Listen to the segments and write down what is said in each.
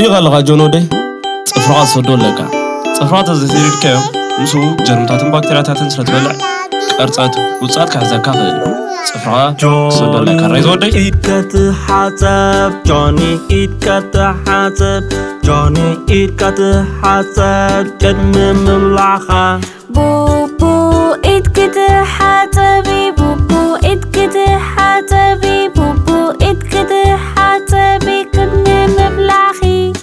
ريغا لغاجونو دي صفرات صدو لك صفرات زيريد كيو مسو جرمتاتن باكتيرياتاتن سلتبلع قرصات وصات كحزكا خيل صفرات صدو لك ريزو دي إيدكت حسب جوني إيدكت حسب جوني إيدكت حسب جدم مملعخة بوبو إيدكت حسبي بوبو إيدكت حسبي بوبو إيدكت حسبي كدم مبلعخي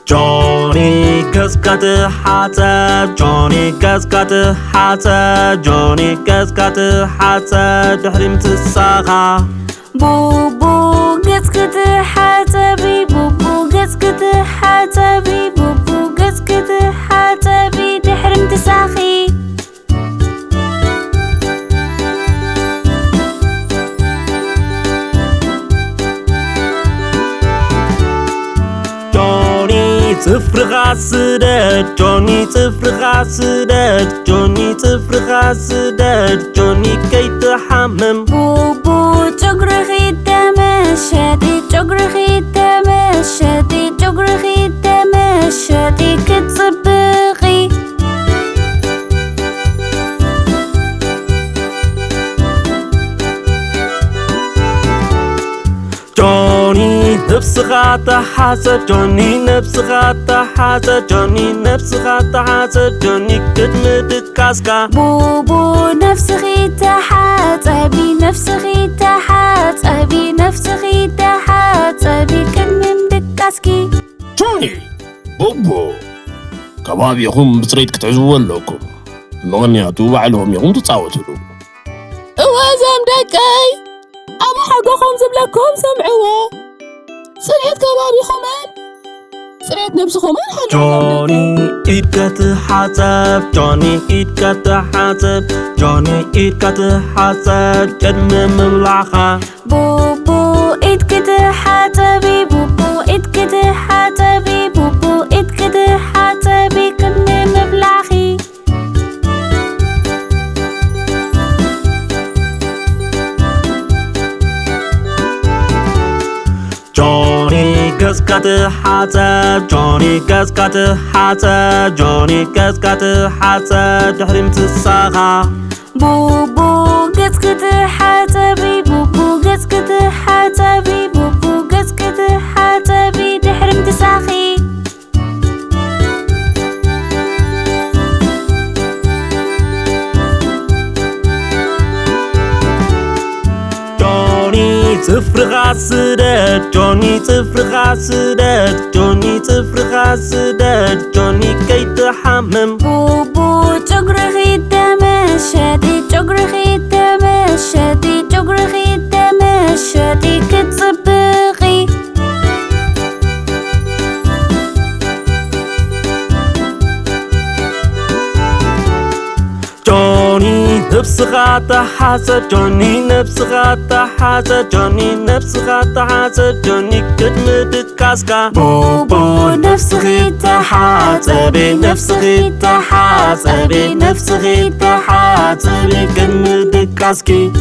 جوني كسكت حسب جوني كسكت حسب جوني كسكت حسب تحرمت الساقة بوبو كسكت حسبي بوبو كسكت حسبي بوبو كسكت حسبي تحرمت ساخي صفر غاسدت جوني صفر غاسدت جوني صفر غاسدت جوني كي تحمم بوبو تجرخي تمشتي تجرخي تمشتي تجرخي تمشتي كتصبغي جوني نفسها تحاسد جوني نفسها تحاسد جوني نفسها تحاسد جوني كدمة كاسكا بوبو نفسخي تحت أبي نفسخي تحت أبي نفسخي تحت أبي كدمة دكاسكي جوني بوبو كبابيكم بصريت كتعزوا لكم مغنياتو بعلهم يقوم تتصاوتوا اوازم دكاي أما حقكم زبلكم سمعوا سرعت كبابي خمان سرعت نفس خمان جوني إيدكت حسب جوني إيدكت حسب جوني إيدكت حسب جدم مملعخة بوبو إيدكت حسبي بوبو إيدكت حسبي بوبو إيدكت حسبي كدمة مبلعخي جوني كسكت حسب جوني كسكت حسب جوني كسكت حسب تحرمت الساقة بوبو كسكت حسبي بوبو كسكت حسبي بوبو كسكت حسبي تحرمت ساخي صفر غاسدت جوني صفر غاسدت جوني صفر غاسدت جوني كي تحمم بوبو تجرخي تمشتي تجرخي تمشتي تجرخي تمشتي كتصبغي جوني نفسها تحاسد جوني نفسها تحاسد جوني نفسها تحاسد جوني كدمة كاسكا بوبو نفسخي تحاسبي نفسخي تحاسبي نفسخي تحاسبي كدمة كاسكي